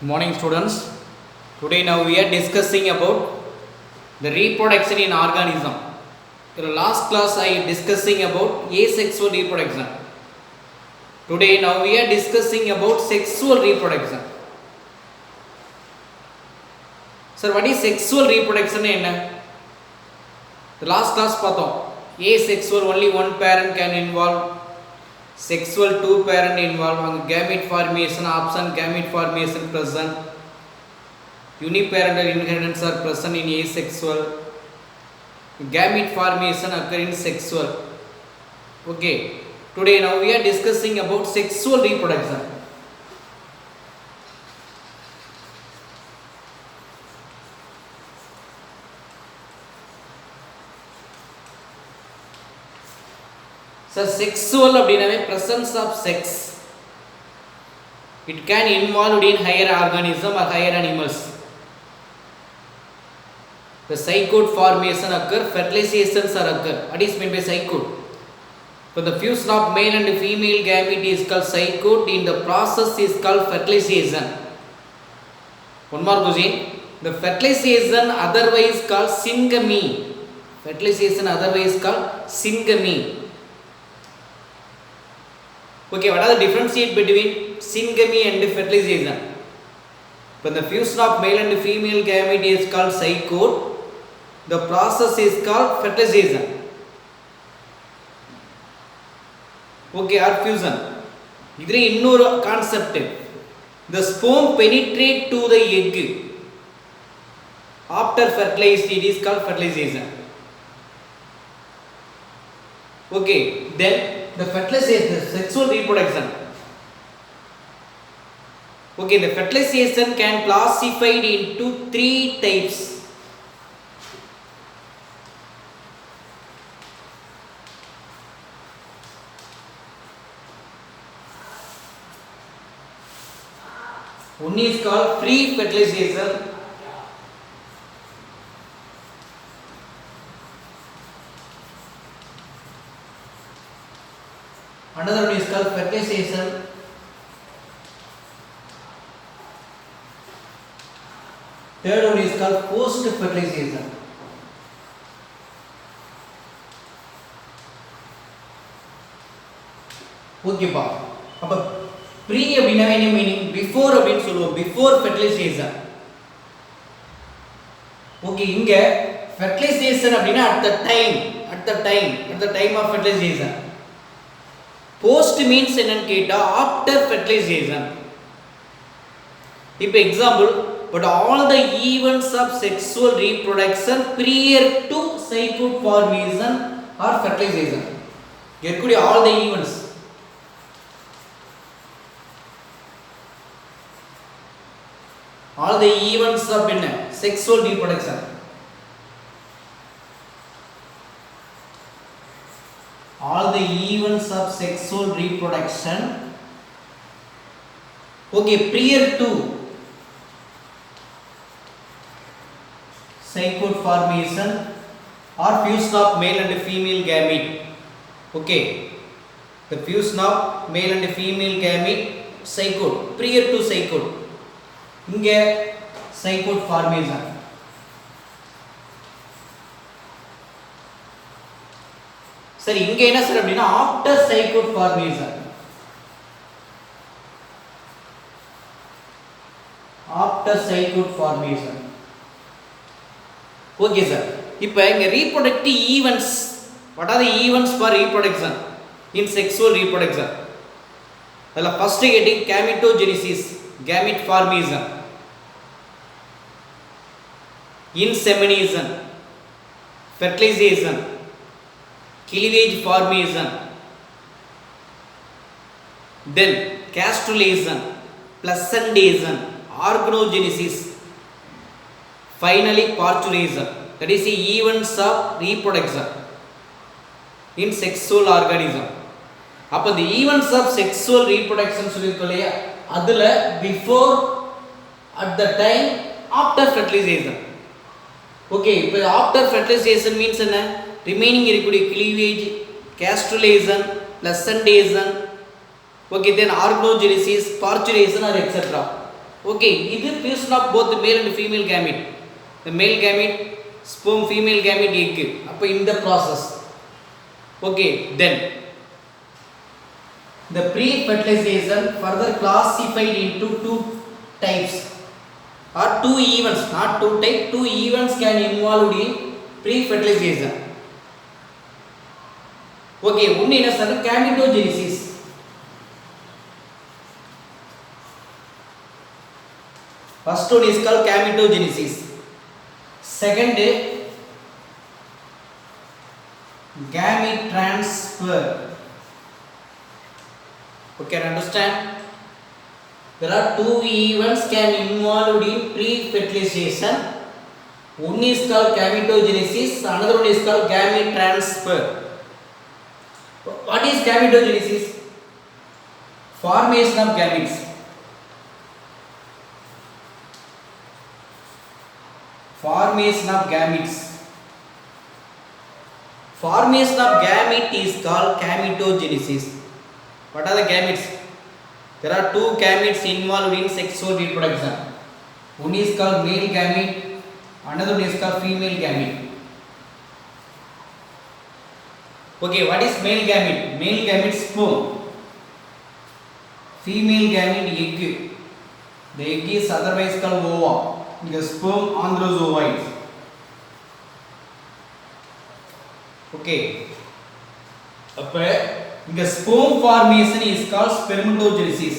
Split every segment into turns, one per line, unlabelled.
Morning students. Today now we are discussing about the reproduction in organism. In the last class I discussing about asexual reproduction. Today now we are discussing about sexual reproduction. Sir, what is sexual reproduction? The last class asexual only one parent can involve. Sexual two parent involved, gamete formation absent, gamete formation present, uniparental inheritance are present in asexual, gamete formation occur in sexual. Okay, today now we are discussing about sexual reproduction. So sexual presence of sex, it can involve in higher organism or higher animals. The zygote formation occur, fertilizations are occur. What is meant by zygote? So the fusion of male and female gamete is called zygote. In the process is called fertilization. One more question. The fertilization otherwise called syngamy. Fertilization otherwise called syngamy. Okay, what are the differentiate between syngamy and fertilization? When the fusion of male and female gamete is called zygote, the process is called fertilization. Okay, or fusion. This is another concept. The sperm penetrate to the egg. After fertilized, it is called fertilization. Okay, then the fertilization, the sexual reproduction. Okay, the fertilization can classified into three types. One is called free fertilization. Another one is called fertilization. Third one is called post fertilization. Okay pa. அப்ப pre அப்படினா என்ன meaning? before அப்படினு சொல்லுவோம். before fertilization. Okay, இங்க fertilization அப்படினா at the time of fertilization. Post means என்னன்னு கேட்டா after fertilization. இப்போ example, but all the events of sexual reproduction prior to zygote formation or fertilization. இருக்கக்கூடிய all the events. All the events of sexual reproduction. All the events of sexual reproduction, okay, prior to zygote formation or fusion of male and female gamete. Okay, the fusion of male and female gamete, zygote, prior to zygote. Inge zygote formation. சரி, இங்க என்ன sir அப்படினா after zygote formation. After zygote formation. Okay sir. இப்போ இங்க reproductive events. What are the events for reproduction in sexual reproduction? அதல first getting gametogenesis, gamete formation, insemination, fertilization, cleavage formation, then castrulation, placentation, organogenesis, finally parturition. That is the events of reproduction in sexual organism. அப்ப the events of sexual reproduction சொல்லிருக்கலையா, அதுல before, at the time, after fertilization. Okay, இப்போ after fertilization means என்ன? remaining இருக்கக்கூடிய cleavage, castrulation, placentation, okay, then organogenesis, parturition or etc. Okay, இது fusion of both male and female gamete. The male gamete, sperm, female gamete, egg. அப்ப இந்த process. Okay, then the pre-fertilization further classified into two types or two events, not two types, two events can involved in pre-fertilization. Okay, one is gametogenesis. First one is called gametogenesis. Second, gamete transfer. Okay, understand? There are two events can involved in pre-fertilization. One is called gametogenesis, another one is called gamete transfer. What is gametogenesis? Formation of gametes. Formation of gametes. Formation of gamete is called gametogenesis. What are the gametes? There are two gametes involved in sexual reproduction. One is called male gamete, another one is called female gamete. Okay, what is male gamete? Male gamete sperm. Female gamete egg. The egg is otherwise called ova. The sperm androzoids. Okay. The sperm formation is called spermatogenesis.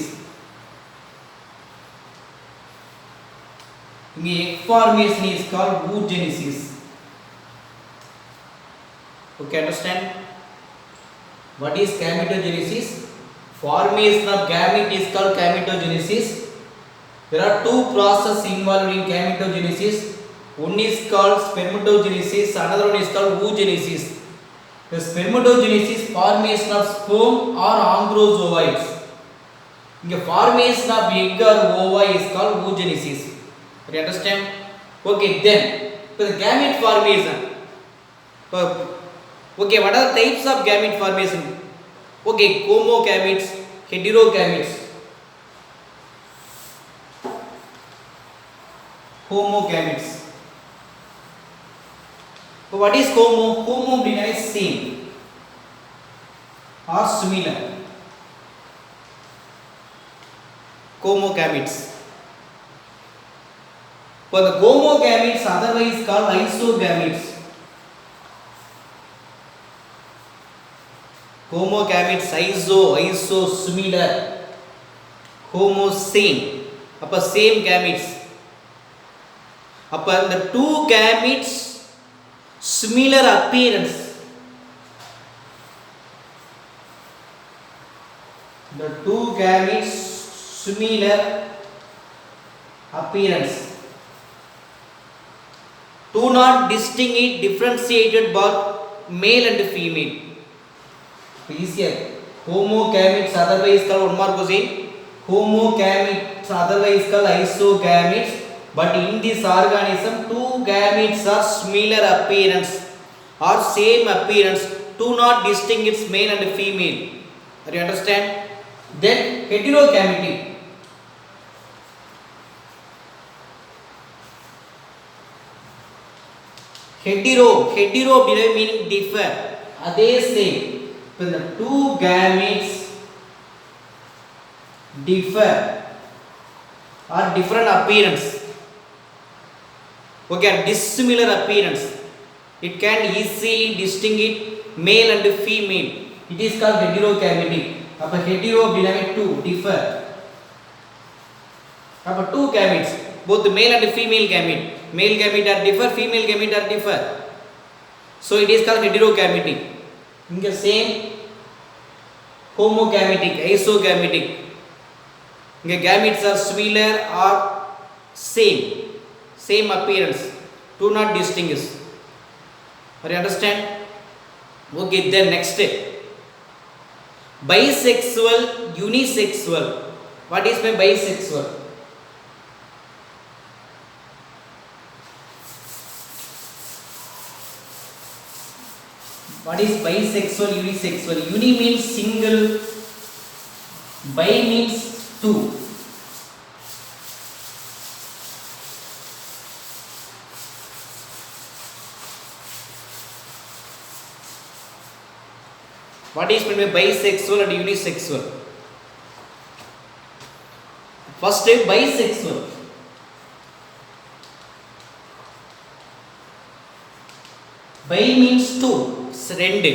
The egg formation is called oogenesis. Okay, understand? What is gametogenesis? Formation of gamete is called gametogenesis. There are two processes involved in gametogenesis. One is called spermatogenesis, another one is called oogenesis. The spermatogenesis formation of sperm or androzoids. The formation of egg or ova is called oogenesis. You understand? Okay, then the gamete formation. Okay, what are the types of gamete formation? Okay, homogametes, heterogametes. Homogametes. So what is homo? Homo means same or similar. Homogametes. For the homogametes otherwise called isogametes. Homogametes iso similar. Homo same. Appa same gametes. Appa the two gametes similar appearance. The two gametes similar appearance. Do not distinguish differentiated by male and female. Easier. Homogametes otherwise called one more question. Homogametes otherwise called isogametes. But in this organism, two gametes are similar appearance or same appearance. Do not distinguish male and female. Do you understand? Then heterogamety. Hetero meaning differ. They same. When the two gametes differ or different appearance. Okay, dissimilar appearance. It can easily distinguish male and female. It is called heterogamety. Appa hetero means two differ. Appa two gametes, both male and female gamete. Male gamete are differ, female gamete are differ. So it is called heterogamety. In the same homogametic, isogametic. The gametes are similar or same appearance. Do not distinguish. Do you understand? Okay, then next step. Bisexual, unisexual. What is my bisexual? What is bisexual, unisexual? Uni means single, bi means two. What is meant by bisexual and unisexual? First, bisexual. Bi means two, ரெண்டு.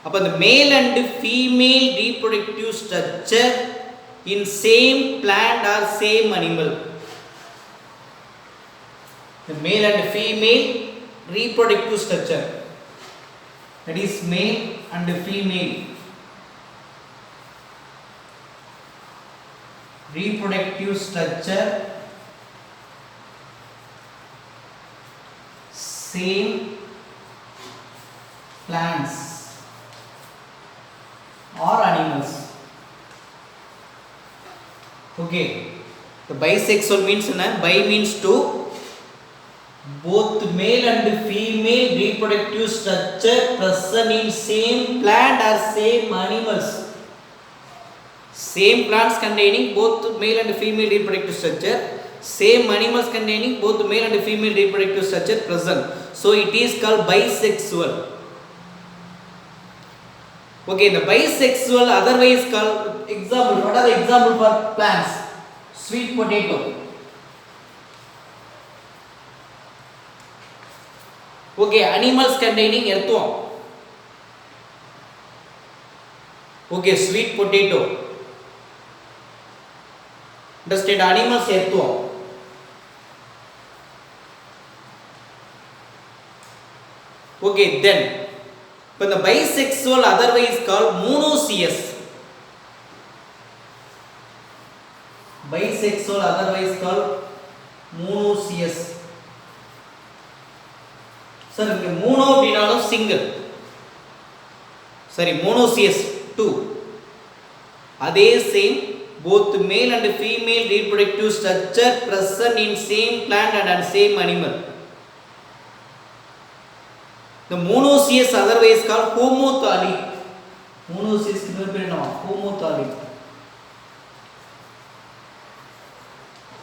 அப்ப the male and female reproductive structure in same plant or same animal. The male and female reproductive structure, that is male and female reproductive structure, same plants or animals. Okay, the bisexual means bi means two, both male and female reproductive structure present in same plant or same animals. Same plants containing both male and female reproductive structure, same animals containing both male and female reproductive structure present. So it is called bisexual. Okay, the bisexual otherwise called, example, what are the example for plants? Sweet potato. Okay, animals containing earthworm. Okay, sweet potato. Understand, animals earthworm. Okay, then but the bisexual otherwise called monoecious. Bisexual otherwise called monoecious. Sir, mono அப்படினாலும் single. Sorry, monoecious two. அதே same both male and female reproductive structure present in same plant and same animal. The monoecious otherwise called homothallic. Monoecious कितने पेड़ ना? Homothallic.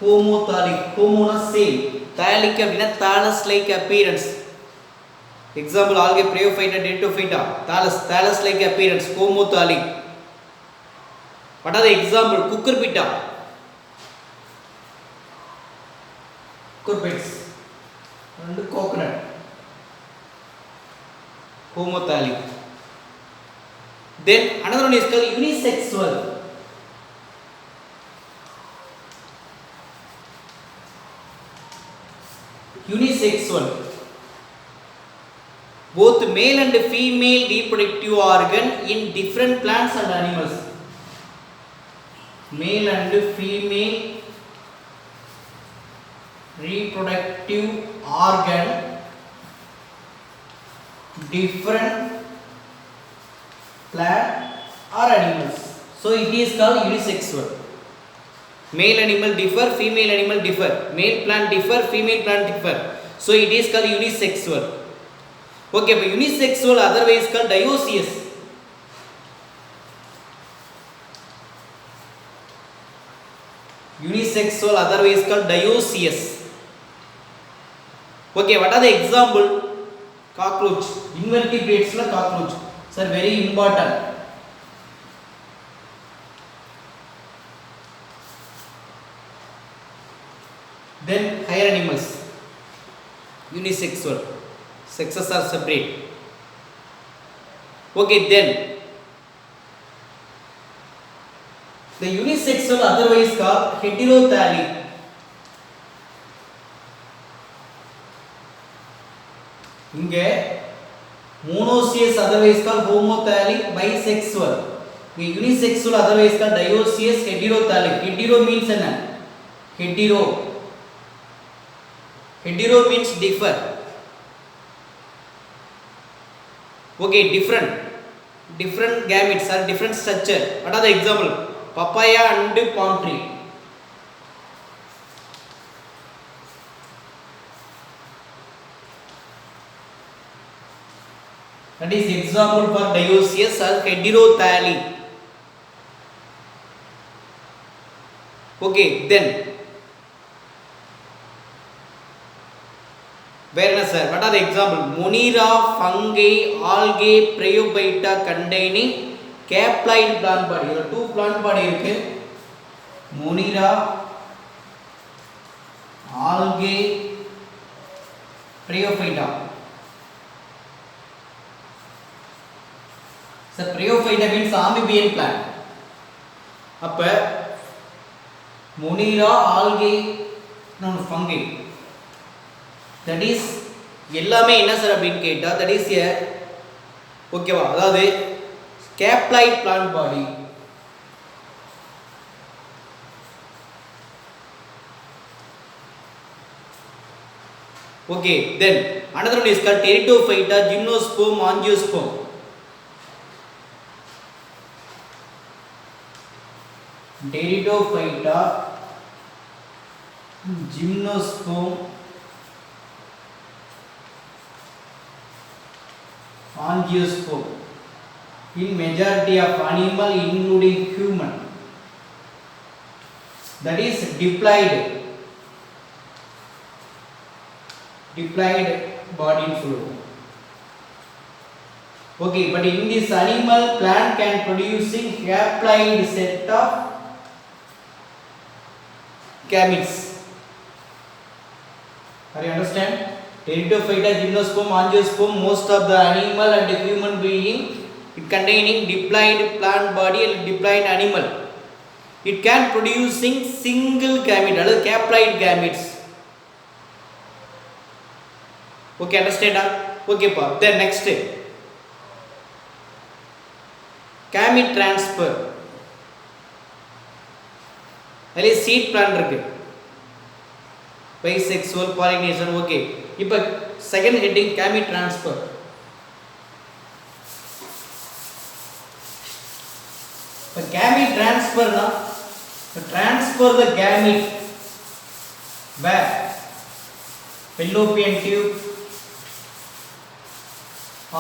Homothallic. Homo na same. Thallic அப்படினா thallus like appearance. Example, algae, bryophyta, dendrophyta. Thallus like appearance. Homothallic. What are the example? Cucurbita. Cucurbits and coconut. Homothallic. Then another one is called unisexual. Unisexual. Both male and female reproductive organ in different plants and animals. Male and female reproductive organ, different plant or animals. So it is called unisexual. Male animal differ, female animal differ. Male plant differ, female plant differ. So it is called unisexual. Okay, but unisexual otherwise called dioecious. Unisexual otherwise called dioecious. Okay, what are the example? Cockroach. Invertebrates la cockroach. Sir, very important. Then higher animals. Unisexual. Sexes are separate. Okay, then the unisexual otherwise called heterothallic. இங்க monoecious otherwise called homothallic, bisexual. இங்க unisexual otherwise called dioecious, heterothallic. Hetero means என்ன? Hetero. Hetero means differ. Okay, different gametes or different structure. What are the example? Papaya and palm tree. That is example for dioecious or heterothallic. Okay, then whereas sir, what are the example? Monera, fungi, algae, bryophyta containing caplide plant body. இதுல two plant body இருக்கு. Monera, algae, bryophyta. So bryophyta means amphibian plant. அப்ப Monera, algae, fungi. That is எல்லாமே என்ன sir அப்படின்னு கேட்டா that is a ஓகேவா, அதாவது caplide plant body. Okay, then another one is called Pteridophyta, Gymnosperm, Angiosperm. Pteridophyta, Gymnosperm, Angiosperm. In majority of animal including human, that is diploid body fluid. Okay, but in this animal, plant can producing haploid set of gametes. Are you understand? Pteridophyta, Gymnosperm, Angiosperm, most of the animal and human being, it containing diploid plant body and diploid animal. It can producing single gamete, that is haploid gametes. Okay, understand? Okay, pa. Then next, gamete transfer. That is seed plant இருக்கு. Bisexual pollination. Okay. இப்போ second heading gamete transfer. இப்போ gamete transfer na transfer the gamete where fallopian tube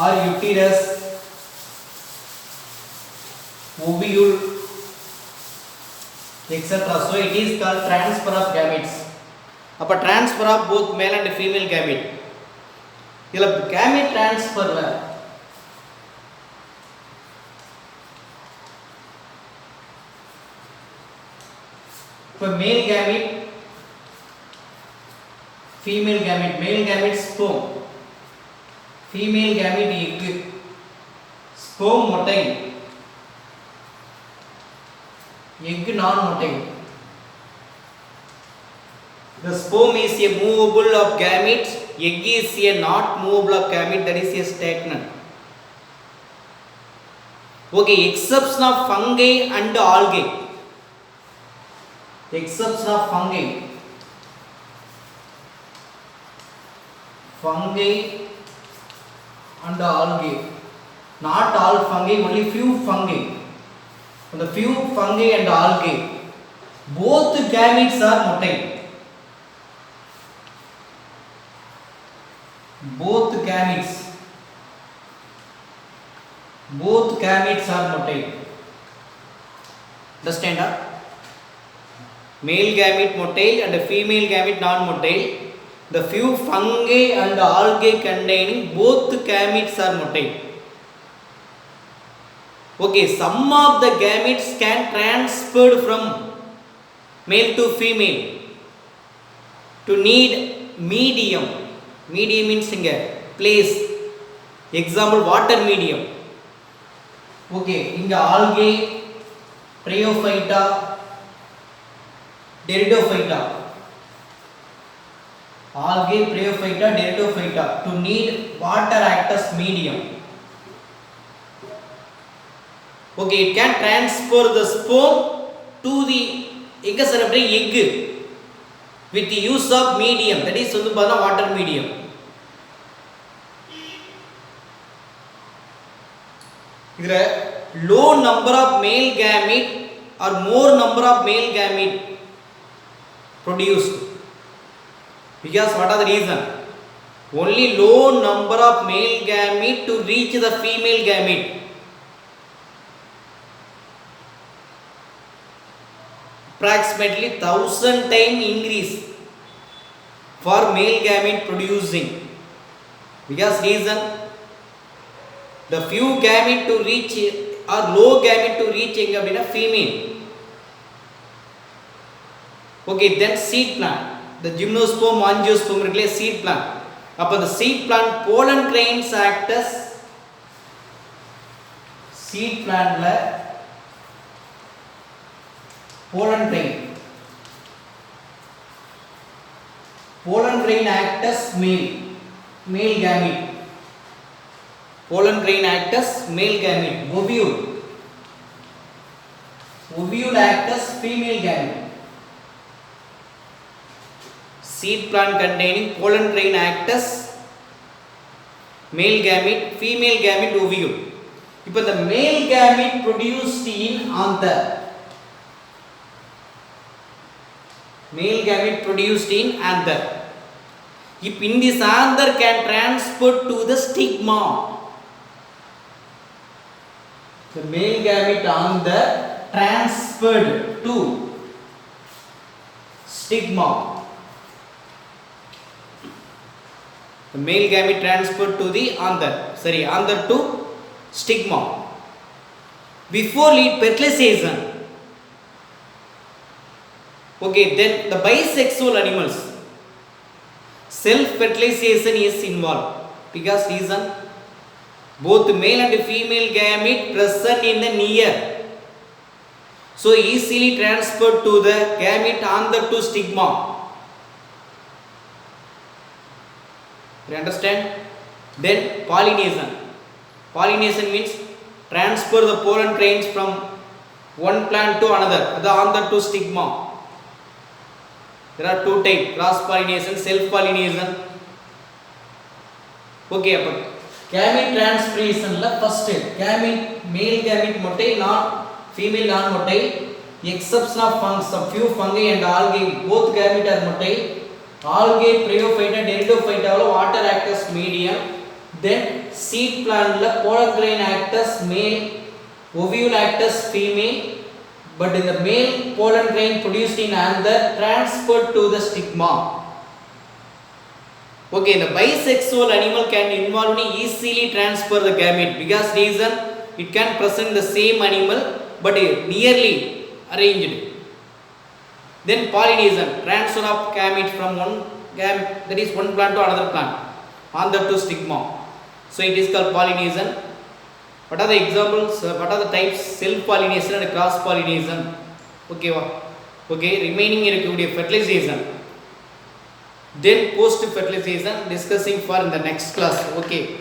or uterus, ovule, etc. So it is called transfer of gametes. அப்ப transfer of both male and female gamete. இதுல gamete transferல இப்ப male gamete, female gamete, male gamete sperm, female gamete egg, sperm motile, egg non-motile. The sperm is a movable of gamete, egg is a not movable of gamete, that is a stagnant. Okay, exception of fungi and algae. Exception of fungi. Fungi and algae. Not all fungi, only few fungi. And the few fungi and algae, both gametes are motile. Both gametes are motile. Understand? Male gamete motile and female gamete non-motile. The few fungi and algae containing both gametes are motile. Okay, some of the gametes can transfer from male to female to need medium. Medium means place. Example, water medium. Okay, inga algae, bryophyta, Pteridophyta. Algae, bryophyta, Pteridophyta to need water act as medium. Okay, it can transfer the sperm to the egg with the use of medium, that is water medium. Low number of male gamete or more number of male gamete produced, because what are the reason? Only low number of male gamete to reach the female gamete. Approximately 1000 times increase for male gamete producing Because reason, the few gamete to reach or low gamete to reach enga appadina female. Okay, then seed plant, the gymnosperm angiosperm irukle seed plant. Appo the seed plant pollen grains act as seed plant la pollen grain act as male gamete. Pollen grain act as male gamete. Ovule act as female gamete. Seed plant containing pollen grain act as male gamete, female gamete ovule. Now the male gamete produced in anther. Male gamete produced in anther. If in this anther can transfer to the stigma. The male gamete anther transferred to stigma. The male gamete transferred to the anther. Anther to stigma. Before lead fertilization. Okay, then the bisexual animals, self-fertilization is involved. Because reason, both male and female gamete present in the near, so easily transferred to the gamete anther to stigma. You understand? Then pollination. Pollination means transfer the pollen grains from one plant to another, the anther to stigma. There are two types: cross pollination, self pollination. Okay, but gamete transferation la first gamete, male gamete motile, non female non motile, exception of fungus, some few fungi and algae, both gamete are motile. Algae, bryophyta, pteridophyta all water act as medium. Then seed plant la pollen grain act as male, ovule act as female, but in the male pollen grain produced in anther transferred to the stigma. Okay, the bisexual animal can involve easily transfer the gamete. Because reason, it can present the same animal but nearly arranged. Then pollination, transfer of gamete from one that is one plant to another plant, anther to stigma. So it is called pollination. What are the examples? What are the types? Self pollination and cross pollination. Okay, remaining irukkudiya fertilization. Then post fertilization discussing for in the next class. Okay.